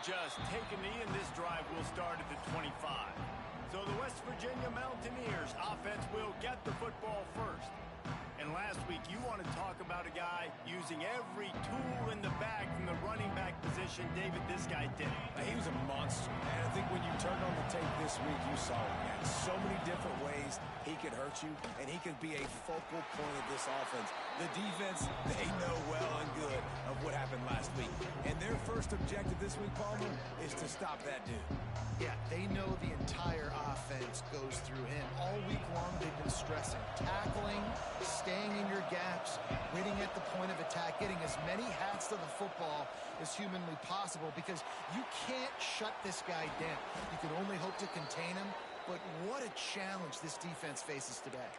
just take a knee, and this drive will start at the 25. So the West Virginia Mountaineers offense will get the football first. And last week, you want to talk about a guy using every tool in the bag from the running back position. David, this guy did. He was a monster. And I think when you turned on the tape this week, you saw him. He had so many different ways he could hurt you, and he could be a focal point of this offense. The defense, they know well and good of what happened last week. And their first objective this week, Palmer, is to stop that dude. Yeah, they know the entire offense goes through him. All week long, they've been stressing tackling, staying in your gaps, waiting at the point of attack, getting as many hats to the football as humanly possible, because you can't shut this guy down. You can only hope to contain him, but what a challenge this defense faces today.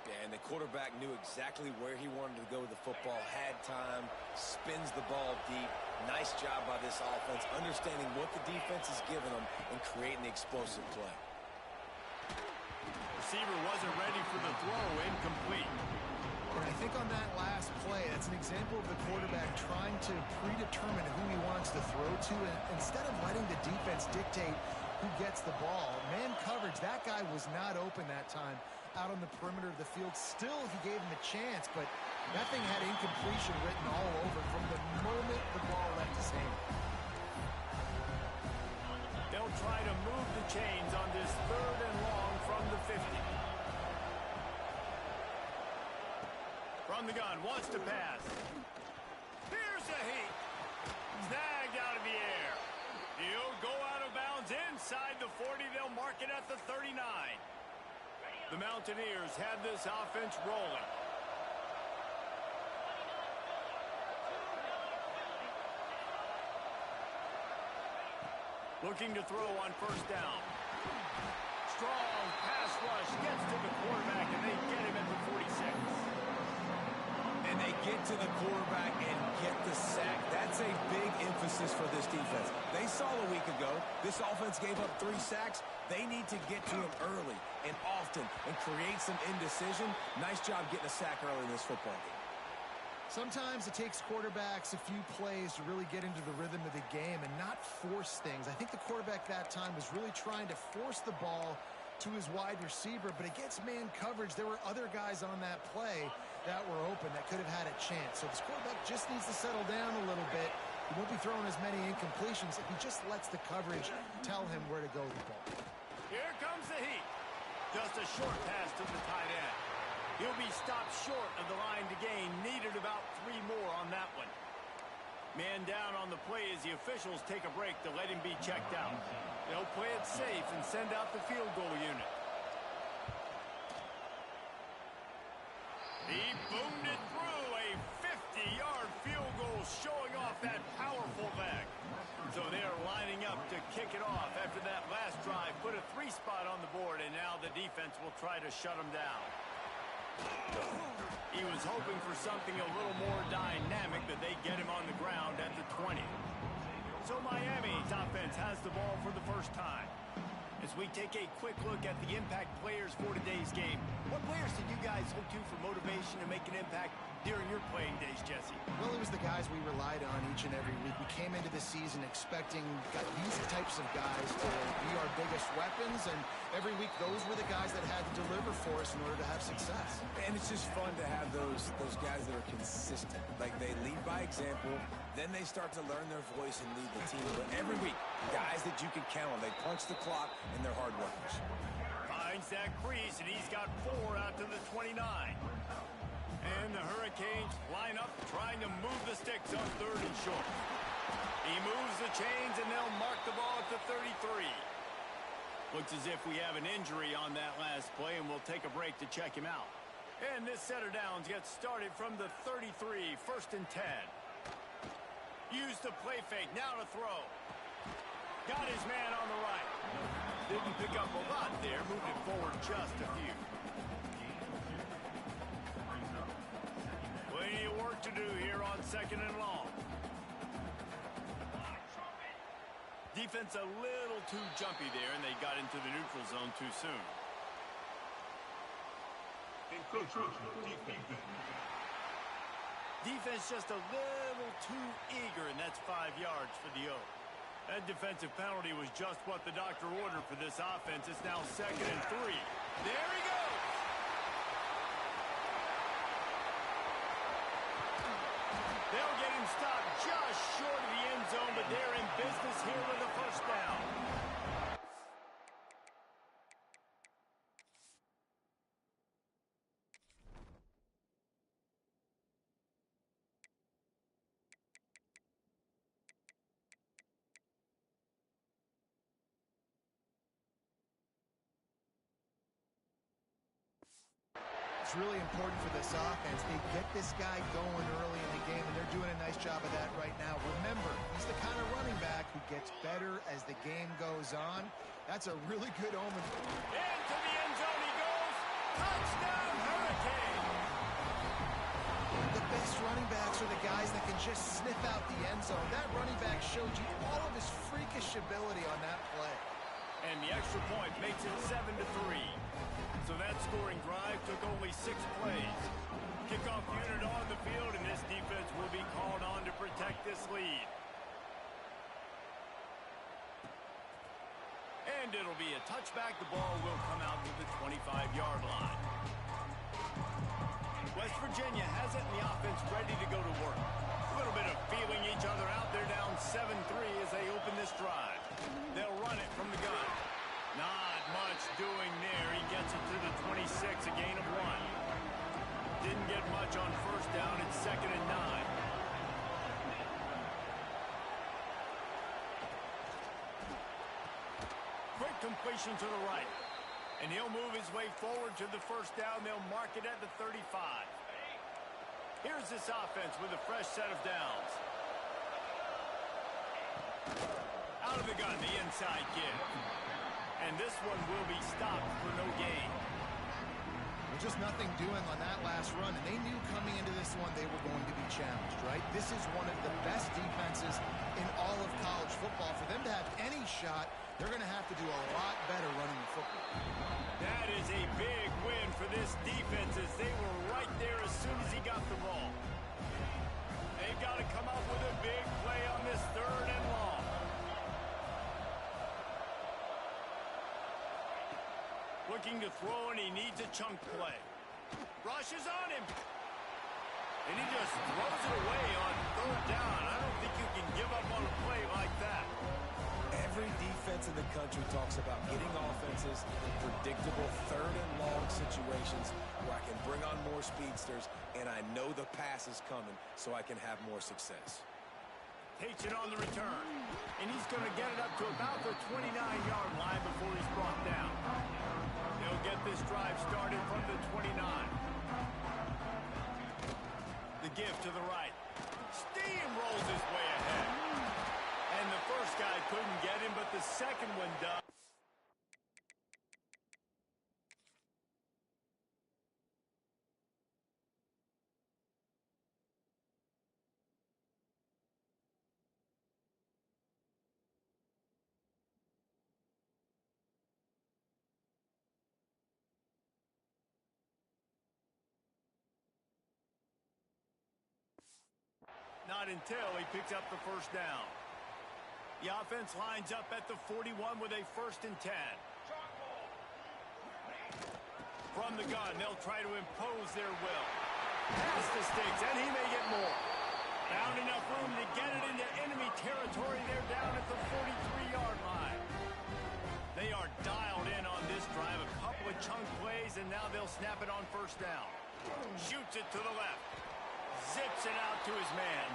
Yeah, and the quarterback knew exactly where he wanted to go with the football, had time, spins the ball deep. Nice job by this offense, understanding what the defense is giving them and creating the explosive play. Receiver wasn't ready for the throw, incomplete. And I think on that last play, that's an example of the quarterback trying to predetermine who he wants to throw to, and instead of letting the defense dictate who gets the ball. Man coverage, that guy was not open that time out on the perimeter of the field. Still, he gave him a chance, but that thing had incompletion written all over from the moment the ball left his hand. They'll try to move the chains on this 3rd and long from the 50. From the gun, wants to pass. Here's a heat. Snagged out of the air. He'll go out of bounds inside the 40. They'll mark it at the 39. The Mountaineers have this offense rolling. Looking to throw on 1st down. Strong pass rush gets to the quarterback, and they get him at the 46. And they get to the quarterback and get the sack. That's a big emphasis for this defense. They saw a week ago, this offense gave up 3 sacks. They need to get to him early and often and create some indecision. Nice job getting a sack early in this football game. Sometimes it takes quarterbacks a few plays to really get into the rhythm of the game and not force things. I think the quarterback that time was really trying to force the ball to his wide receiver, but against man coverage, there were other guys on that play that were open that could have had a chance. So this quarterback just needs to settle down a little bit. He won't be throwing as many incompletions if he just lets the coverage tell him where to go with the ball. Here comes the heat. Just a short pass to the tight end. He'll be stopped short of the line to gain. Needed about 3 more on that one. Man down on the play as the officials take a break to let him be checked out. They'll play it safe and send out the field goal unit. He boomed it through. A 50-yard field goal showing off that powerful leg. So they're lining up to kick it off after that last drive. Put a 3 spot on the board, and now the defense will try to shut him down. He was hoping for something a little more dynamic, but they get him on the ground at the 20. So Miami's offense has the ball for the first time. As we take a quick look at the impact players for today's game, what players did you guys look to for motivation to make an impact during your playing days, Jesse? Well, it was the guys we relied on each and every week. We came into the season expecting these types of guys to be our biggest weapons, and every week those were the guys that had to deliver for us in order to have success. And it's just fun to have those guys that are consistent. Like, they lead by example, then they start to learn their voice and lead the team. But every week, guys that you can count on, they punch the clock, and they're hard workers. Finds that crease, and he's got 4 out to the 29. And the Hurricanes line up, trying to move the sticks on 3rd and short. He moves the chains, and they'll mark the ball at the 33. Looks as if we have an injury on that last play, and we'll take a break to check him out. And this set of downs gets started from the 33, 1st and 10. Use the play fake, now to throw. Got his man on the right. Didn't pick up a lot there, moved it forward just a few. Plenty of work to do here on 2nd and long. Defense a little too jumpy there, and they got into the neutral zone too soon. Defense just a little too eager, and that's 5 yards for the O. That defensive penalty was just what the doctor ordered for this offense. It's now 2nd and 3. There he goes! They'll get him stopped just short of the end zone, but they're in business here with a first down. It's really important for this offense. They get this guy going early in the game, and they're doing a nice job of that right now. Remember, he's the kind of running back who gets better as the game goes on. That's a really good omen. Into the end zone he goes. Touchdown, Hurricane! The best running backs are the guys that can just sniff out the end zone. That running back showed you all of his freakish ability on that play. And the extra point makes it 7-3. So that scoring drive took only 6 plays. Kickoff unit on the field, and this defense will be called on to protect this lead. And it'll be a touchback. The ball will come out to the 25-yard line. West Virginia has it, and the offense ready to go to work. A little bit of feeling each other out. They're down 7-3 as they open this drive. They'll run it from the gun. Not much doing there. He gets it to the 26, a gain of 1. Didn't get much on first down. It's 2nd and 9. Quick completion to the right. And he'll move his way forward to the first down. They'll mark it at the 35. Here's this offense with a fresh set of downs. Out of the gun, the inside give. And this one will be stopped for no gain. Well, just nothing doing on that last run, and they knew coming into this one they were going to be challenged, right? This is one of the best defenses in all of college football. For them to have any shot, they're going to have to do a lot better running the football. That is a big win for this defense as they were right there as soon as he got the ball. They've got to come up with a big play on this 3rd and long. Looking to throw, and he needs a chunk play. Rush is on him. And he just throws it away on 3rd down. I don't think you can give up on a play like that. Every defense in the country talks about getting offenses in predictable 3rd and long situations where I can bring on more speedsters, and I know the pass is coming so I can have more success. Takes it on the return. And he's going to get it up to about the 29-yard line before he's brought down. He'll get this drive started from the 29. The give to the right. Steamrolls his way ahead. And the first guy couldn't get him, but the second one does. Not until he picks up the first down. The offense lines up at the 41 with a 1st and 10. From the gun, they'll try to impose their will. Past the sticks, and he may get more. Found enough room to get it into enemy territory. They're down at the 43-yard line. They are dialed in on this drive. A couple of chunk plays, and now they'll snap it on first down. Shoots it to the left. Zips it out to his man.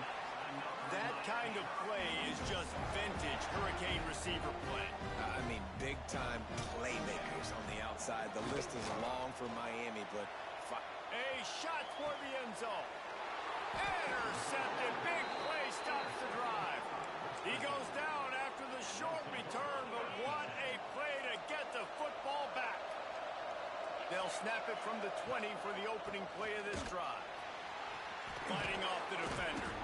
That kind of play is just vintage Hurricane receiver play. I mean, big-time playmakers on the outside. The list is long for Miami, but... A shot toward the end zone. Intercepted. Big play stops the drive. He goes down after the short return, but what a play to get the football back. They'll snap it from the 20 for the opening play of this drive. Fighting off the defender.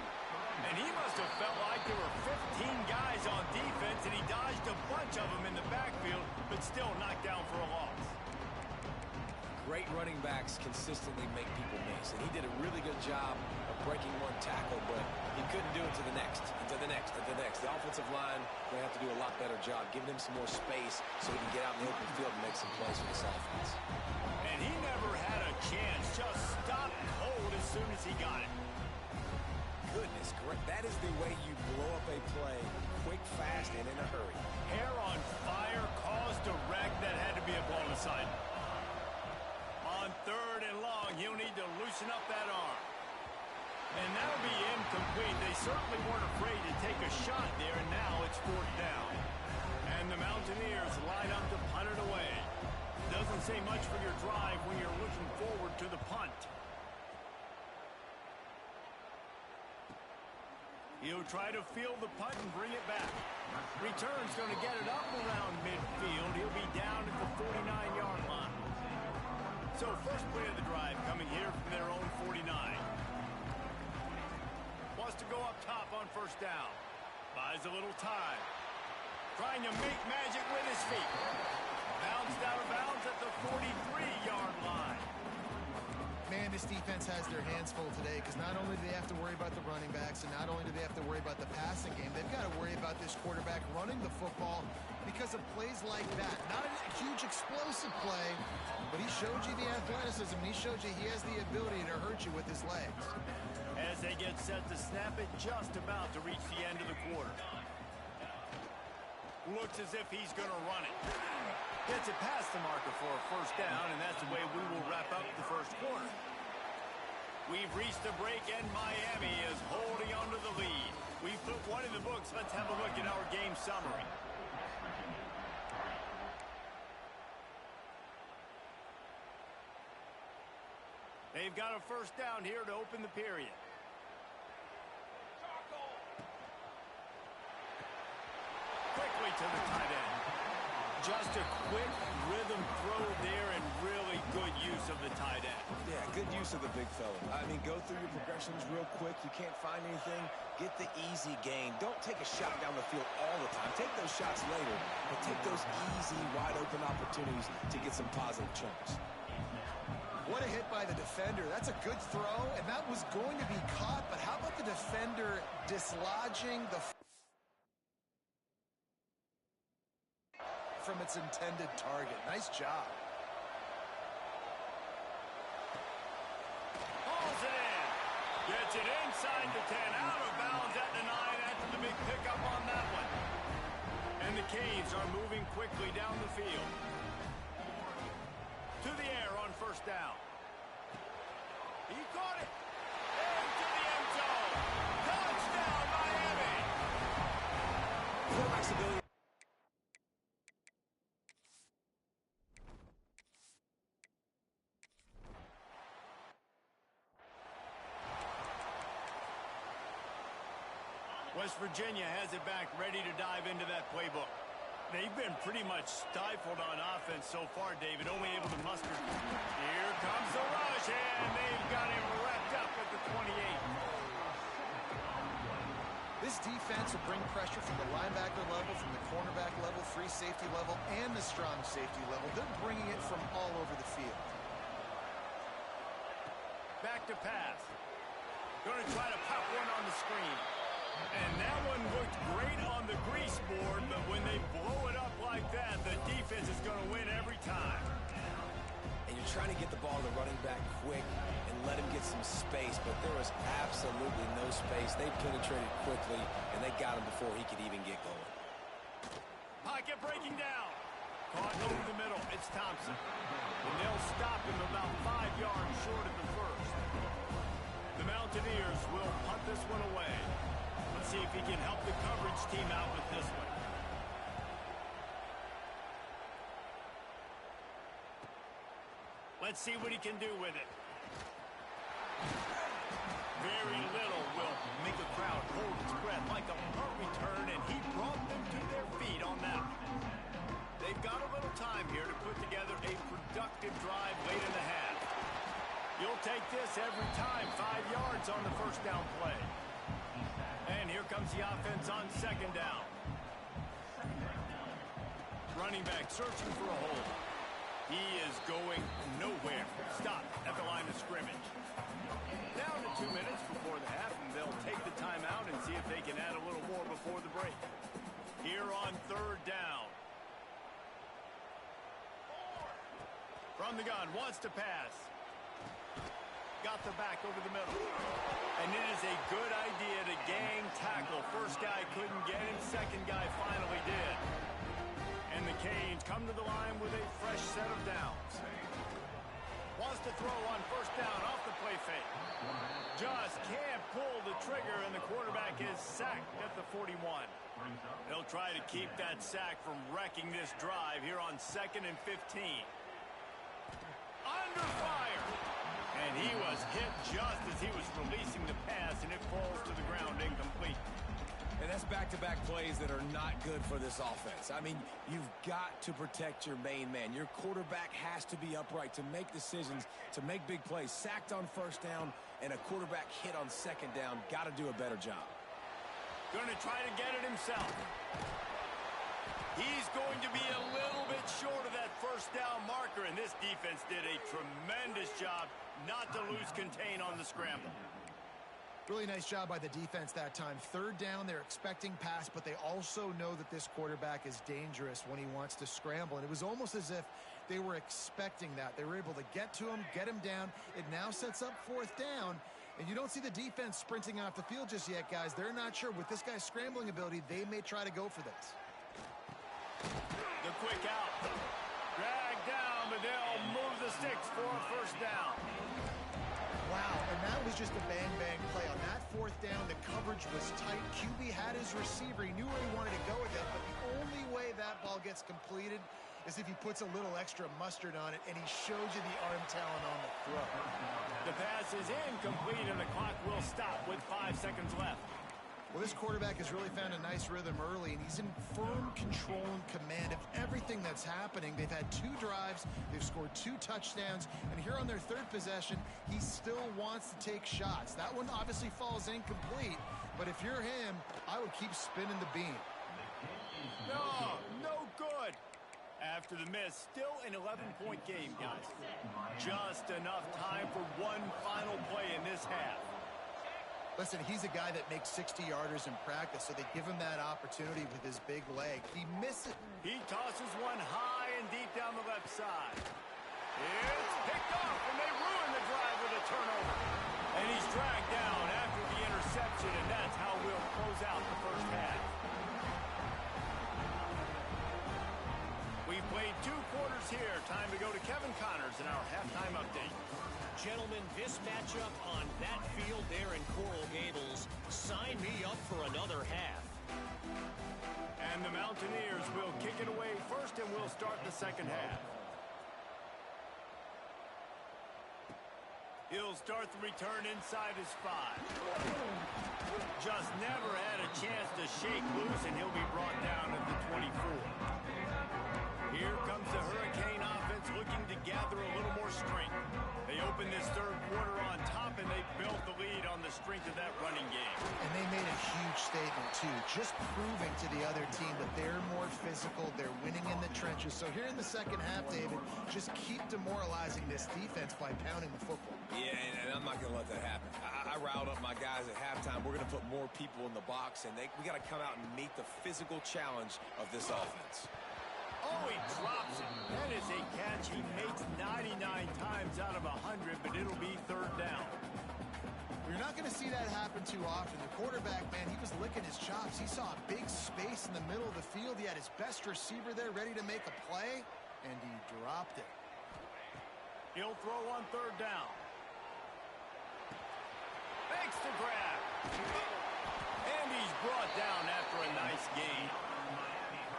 And he must have felt like there were 15 guys on defense, and he dodged a bunch of them in the backfield, but still knocked down for a loss. Great running backs consistently make people miss, and he did a really good job of breaking one tackle, but he couldn't do it to the next, and to the next, and to the next. The offensive line going to have to do a lot better job, giving him some more space so he can get out in the open field and make some plays for this offense. And he never had a chance, just stopped cold as soon as he got it. Goodness, correct. That is the way you blow up a play, quick, fast, and in a hurry. Hair on fire, caused a wreck that had to be a blown aside. On 3rd and long, he'll need to loosen up that arm. And that'll be incomplete. They certainly weren't afraid to take a shot there, and now it's 4th down. And the Mountaineers line up to punt it away. Doesn't say much for your drive when you're looking forward to the punt. He'll try to field the punt and bring it back. Return's going to get it up around midfield. He'll be down at the 49-yard line. So first play of the drive coming here from their own 49. Wants to go up top on 1st down. Buys a little time. Trying to make magic with his feet. Bounced out of bounds at the 43-yard line. Man, this defense has their hands full today because not only do they have to worry about the running backs and not only do they have to worry about the passing game, they've got to worry about this quarterback running the football because of plays like that. Not a huge explosive play, but he showed you the athleticism. He showed you he has the ability to hurt you with his legs. As they get set to snap it, just about to reach the end of the quarter. Looks as if he's going to run it. Gets it past the marker for a 1st down, and that's the way we will wrap up the 1st quarter. We've reached a break, and Miami is holding on to the lead. We've put one in the books. Let's have a look at our game summary. They've got a 1st down here to open the period. Quickly to the tight end. Just a quick rhythm throw there and really good use of the tight end. Yeah, good use of the big fella. I mean, go through your progressions real quick. You can't find anything. Get the easy gain. Don't take a shot down the field all the time. Take those shots later, but take those easy, wide-open opportunities to get some positive chunks. What a hit by the defender. That's a good throw, and that was going to be caught, but how about the defender dislodging the from its intended target? Nice job. Pulls it in. Gets it inside the 10. Out of bounds at the 9 after the big pickup on that one. And the Canes are moving quickly down the field. To the air on 1st down. He caught it. Into the end zone. Touchdown, Miami. Quarterback's ability. West Virginia has it back, ready to dive into that playbook. They've been pretty much stifled on offense so far, David, only able to muster. Here comes the rush, and they've got him wrapped up at the 28. This defense will bring pressure from the linebacker level, from the cornerback level, free safety level, and the strong safety level. They're bringing it from all over the field. Back to pass. Going to try to pop one on the screen. And that one looked great on the grease board, but when they blow it up like that, the defense is going to win every time. And you're trying to get the ball to the running back quick and let him get some space, but there was absolutely no space. They penetrated quickly, and they got him before he could even get going. Pocket breaking down. Caught over the middle. It's Thompson. And they'll stop him about 5 yards short of the 1st. The Mountaineers will punt this one away. Let's see if he can help the coverage team out with this one. Let's see what he can do with it. Very little will make a crowd hold its breath like a punt return, and he brought them to their feet on that one. They've got a little time here to put together a productive drive late in the half. You'll take this every time, 5 yards on the 1st down play. And here comes the offense on 2nd down. Running back searching for a hole. He is going nowhere. Stop at the line of scrimmage. Down to 2 minutes before from the gun, wants to pass. Got the back over the middle. And it is a good idea to gang tackle. First guy couldn't get him, second guy finally did. And the Canes come to the line with a fresh set of downs. Wants to throw on first down off the play fake. Just can't pull the trigger, and the quarterback is sacked at the 41. They'll try to keep that sack from wrecking this drive here on 2nd and 15. Under fire. And he was hit just as he was releasing the pass, and it falls to the ground incomplete. And that's back-to-back plays that are not good for this offense. I mean, you've got to protect your main man. Your quarterback has to be upright to make decisions, to make big plays. Sacked on first down and a quarterback hit on second down. Got to do a better job. Going to try to get it himself. He's going to be a little bit short of that first down marker, and this defense did a tremendous job not to lose contain on the scramble. Really nice job by the defense that time. Third down, they're expecting pass, but they also know that this quarterback is dangerous when he wants to scramble. And it was almost as if they were expecting that. They were able to get to him, get him down. It now sets up fourth down. And you don't see the defense sprinting off the field just yet, guys. They're not sure. With this guy's scrambling ability, they may try to go for this. The quick out. Drag down, but they'll move the sticks for a first down. Wow, and that was just a bang-bang play. On that fourth down, the coverage was tight. QB had his receiver. He knew where he wanted to go with it, but the only way that ball gets completed is if he puts a little extra mustard on it, and he shows you the arm talent on the throw. The pass is incomplete, and the clock will stop with 5 seconds left. Well, this quarterback has really found a nice rhythm early, and he's in firm control and command of everything that's happening. They've had 2 drives. They've scored 2 touchdowns. And here on their 3rd possession, he still wants to take shots. That one obviously falls incomplete, but if you're him, I would keep spinning the beam. No good. After the miss, still an 11-point game, guys. Just enough time for one final play in this half. Listen, he's a guy that makes 60-yarders in practice, so they give him that opportunity with his big leg. He misses. He tosses one high and deep down the left side. It's picked off, and they ruin the drive with a turnover. And he's dragged down after the interception, and that's how we'll close out the first half. We've played 2 quarters here. Time to go to Kevin Connors in our halftime update. Gentlemen, this matchup on that field there in Coral Gables, sign me up for another half. And the Mountaineers will kick it away first, and we'll start the second half. He'll start the return inside his 5. Just never had a chance to shake loose, and he'll be brought down at the 24. Here comes the Hurricane offense looking to gather a little more strength. They opened this 3rd quarter on top, and they built the lead on the strength of that running game. And they made a huge statement, too, just proving to the other team that they're more physical, they're winning in the trenches. So here in the second half, David, just keep demoralizing this defense by pounding the football. Yeah, and I'm not going to let that happen. I riled up my guys at halftime. We're going to put more people in the box, and we got to come out and meet the physical challenge of this offense. Oh, he drops it. That is a catch he makes 99 times out of 100, but it'll be 3rd down. You're not going to see that happen too often. The quarterback, man, he was licking his chops. He saw a big space in the middle of the field. He had his best receiver there ready to make a play, and he dropped it. He'll throw on 3rd down. Makes the grab. And he's brought down after a nice gain.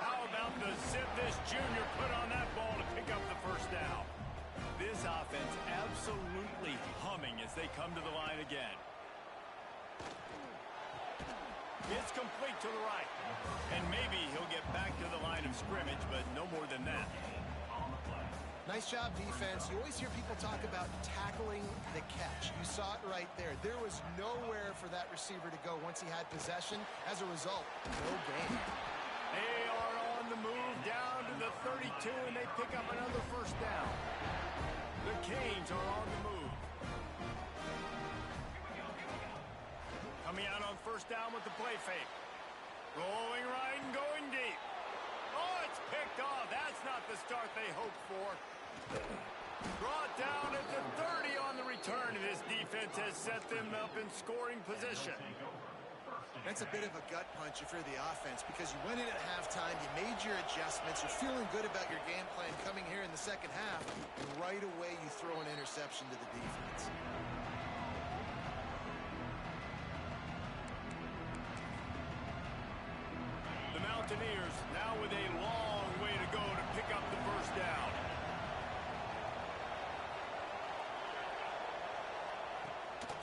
How about the zip this junior put on that ball to pick up the first down? This offense absolutely humming as they come to the line again. It's complete to the right. And maybe he'll get back to the line of scrimmage, but no more than that. Nice job, defense. You always hear people talk about tackling the catch. You saw it right there. There was nowhere for that receiver to go once he had possession. As a result, no gain. They are on the move down to the 32, and they pick up another first down. The Canes are on the move. Coming out on first down with the play fake. Rolling right and going deep. Oh, it's picked off. That's not the start they hoped for. Brought down at the 30 on the return. This defense has set them up in scoring position. That's a bit of a gut punch if you're the offense because you went in at halftime, you made your adjustments, you're feeling good about your game plan coming here in the second half, and right away you throw an interception to the defense. The Mountaineers now with a long way to go to pick up the first down.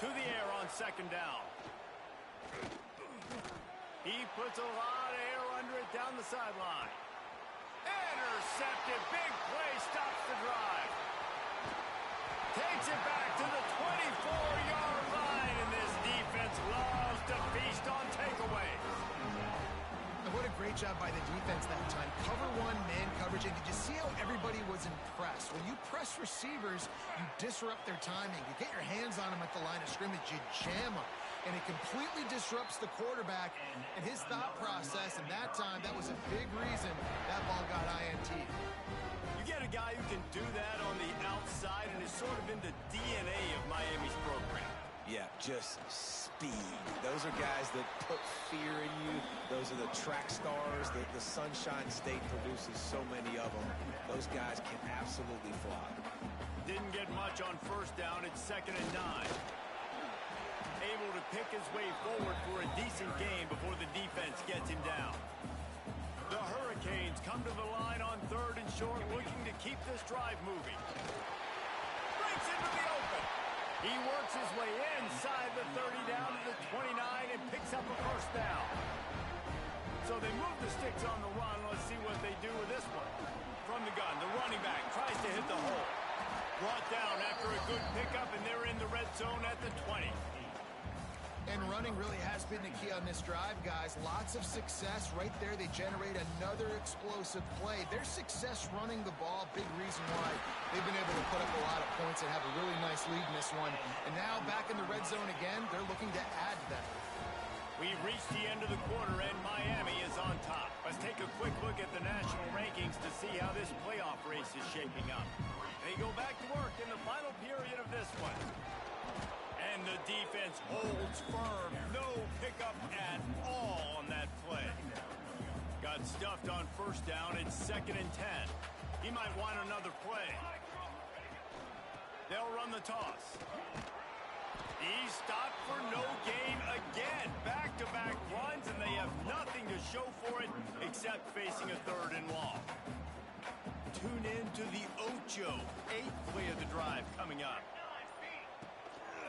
To the air on second down. He puts a lot of air under it down the sideline. Intercepted. Big play. Stops the drive. Takes it back to the 24-yard line. And this defense loves to feast on takeaways. And what a great job by the defense that time. Cover one, man coverage. And did you see how everybody was impressed? When you press receivers, you disrupt their timing. You get your hands on them at the line of scrimmage. You jam them. And it completely disrupts the quarterback and his thought process. And that time, that was a big reason that ball got INT. You get a guy who can do that on the outside and is sort of in the DNA of Miami's program. Yeah, just speed. Those are guys that put fear in you. Those are the track stars. The Sunshine State produces so many of them. Those guys can absolutely fly. Didn't get much on first down. It's 2nd and 9. Able to pick his way forward for a decent game before the defense gets him down. The Hurricanes come to the line on 3rd and short, looking to keep this drive moving. Breaks into the open. He works his way inside the 30 down to the 29 and picks up a first down. So they move the sticks on the run. Let's see what they do with this one. From the gun, the running back tries to hit the hole. Brought down after a good pickup, and they're in the red zone at the 20. And running really has been the key on this drive, guys. Lots of success right there. They generate another explosive play. Their success running the ball, big reason why they've been able to put up a lot of points and have a really nice lead in this one. And now back in the red zone again, they're looking to add to that. We've reached the end of the quarter, and Miami is on top. Let's take a quick look at the national rankings to see how this playoff race is shaping up. They go back to work in the final period of this one. And the defense holds firm. No pickup at all on that play. Got stuffed on first down. It's 2nd and 10. He might want another play. They'll run the toss. He's stopped for no gain again. Back-to-back runs, and they have nothing to show for it except facing a 3rd and long. Tune in to the Ocho. 8th play of the drive coming up.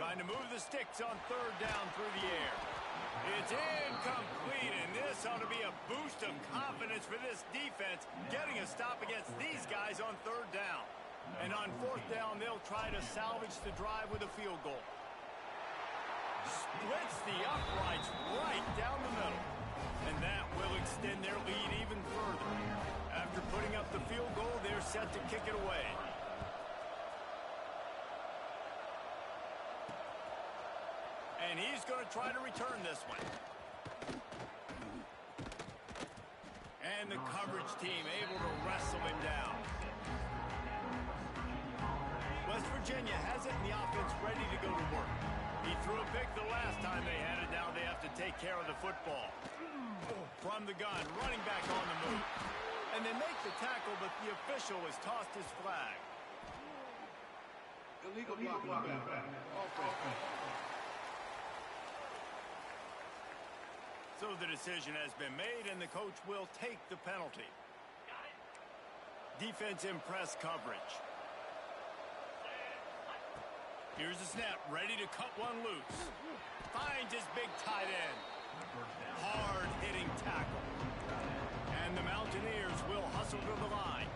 Trying to move the sticks on 3rd down through the air. It's incomplete, and this ought to be a boost of confidence for this defense, getting a stop against these guys on 3rd down. And on 4th down, they'll try to salvage the drive with a field goal. Splits the uprights right down the middle. And that will extend their lead even further. After putting up the field goal, they're set to kick it away. And he's going to try to return this one. And the coverage team able to wrestle him down. West Virginia has it, and the offense ready to go to work. He threw a pick the last time they had it. Now they have to take care of the football. From the gun, running back on the move. And they make the tackle, but the official has tossed his flag. Illegal blocking back. So the decision has been made, and the coach will take the penalty. Defense in press coverage. Here's the snap, ready to cut one loose. Finds his big tight end. Hard-hitting tackle. And the Mountaineers will hustle to the line.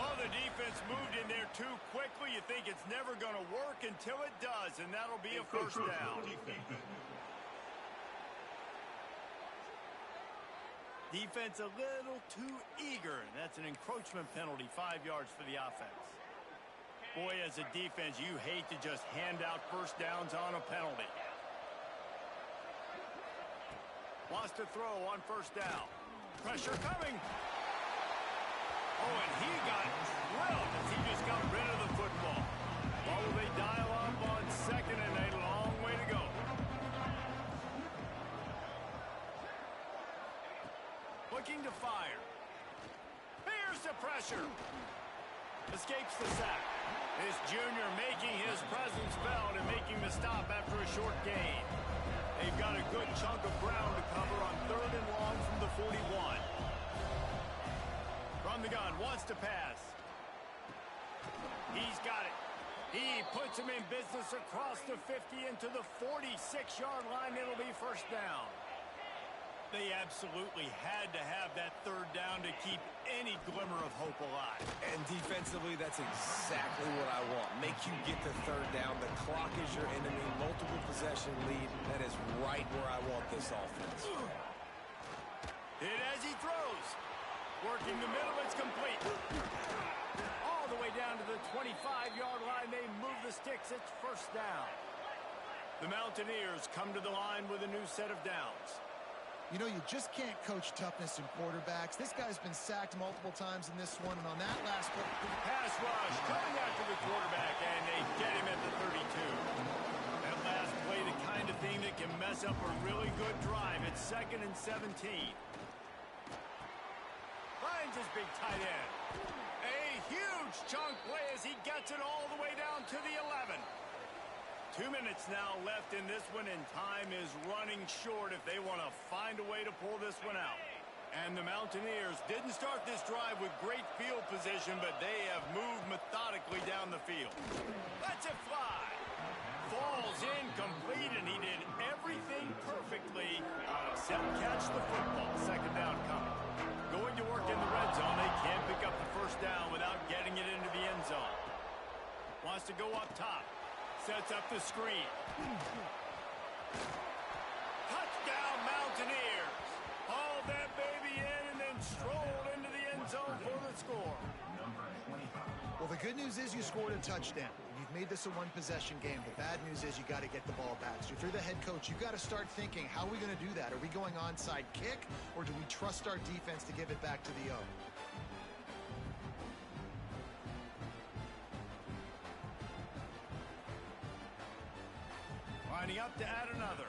Oh, the defense moved in there too quickly. You think it's never going to work until it does, and that'll be a first down. Defense a little too eager. That's an encroachment penalty, 5 yards for the offense. Boy, as a defense, you hate to just hand out first downs on a penalty. Lost a throw on first down. Pressure coming. Oh, and he got drilled as he just got rid of the football. Oh, they dial up on second and a long way to go. Looking to fire. Here's the pressure. Escapes the sack. This junior making his presence felt and making the stop after a short gain. They've got a good chunk of ground to cover on third and long from the 41. From the gun, wants to pass. He's got it. He puts him in business across the 50 into the 46-yard line. It'll be first down. They absolutely had to have that third down to keep any glimmer of hope alive. And defensively, that's exactly what I want. Make you get the third down. The clock is your enemy. Multiple possession lead. That is right where I want this offense. Hit as he throws. Working the middle, it's complete. All the way down to the 25-yard line. They move the sticks. It's first down. The Mountaineers come to the line with a new set of downs. You know, you just can't coach toughness in quarterbacks. This guy's been sacked multiple times in this one, and on that last play... Pass rush coming after the quarterback, and they get him at the 32. That last play, the kind of thing that can mess up a really good drive. It's 2nd and 17. Finds his big tight end. A huge chunk play as he gets it all the way down to the 11. 2 minutes now left in this one, and time is running short if they want to find a way to pull this one out. And the Mountaineers didn't start this drive with great field position, but they have moved methodically down the field. Lets it fly. Falls incomplete, and he did everything perfectly except catch the football. Second down coming. Going to work in the red zone. They can't pick up the first down without getting it into the end zone. Wants to go up top. Sets up the screen. Touchdown, Mountaineers. Hauled that baby in and then strolled into the end zone for the score. Well, the good news is you scored a touchdown. You've made this a one-possession game. The bad news is you got to get the ball back. So if you're the head coach, you got to start thinking, how are we going to do that? Are we going onside kick, or do we trust our defense to give it back to the O? Lining up to add another.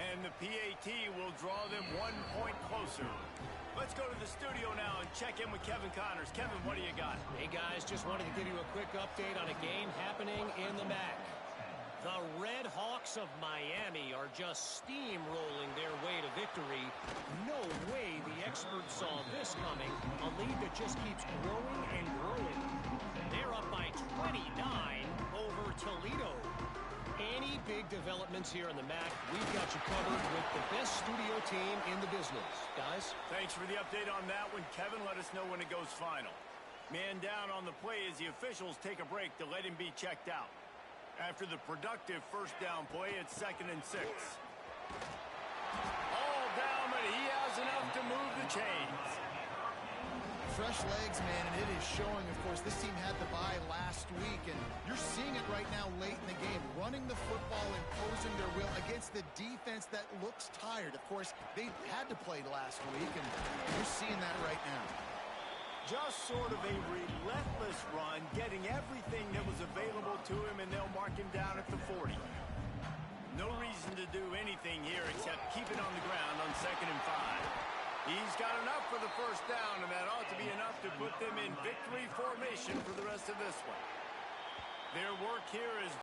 And the PAT will draw them 1 point closer. Let's go to the studio now and check in with Kevin Connors. Kevin, what do you got? Hey, guys, just wanted to give you a quick update on a game happening in the MAC. The Red Hawks of Miami are just steamrolling their way to victory. No way the experts saw this coming. A lead that just keeps growing and growing. They're up by 29 over Toledo. Any big developments here in the MAC, we've got you covered with the best studio team in the business. Guys? Thanks for the update on that one. Kevin, let us know when it goes final. Man down on the play as the officials take a break to let him be checked out. After the productive first down play, it's 2nd and 6. All down, but he has enough to move the chains. Fresh legs, man, and it is showing. Of course, this team had the bye last week, and you're seeing it right now late in the game. Running the football, imposing their will against the defense that looks tired. Of course, they had to play last week, and you're seeing that right now. Just sort of a relentless run, getting everything that was available to him, and they'll mark him down at the 40. No reason to do anything here except keep it on the ground on 2nd and 5. He's got enough for the first down, and that ought to be enough to put them in victory formation for the rest of this one. Their work here is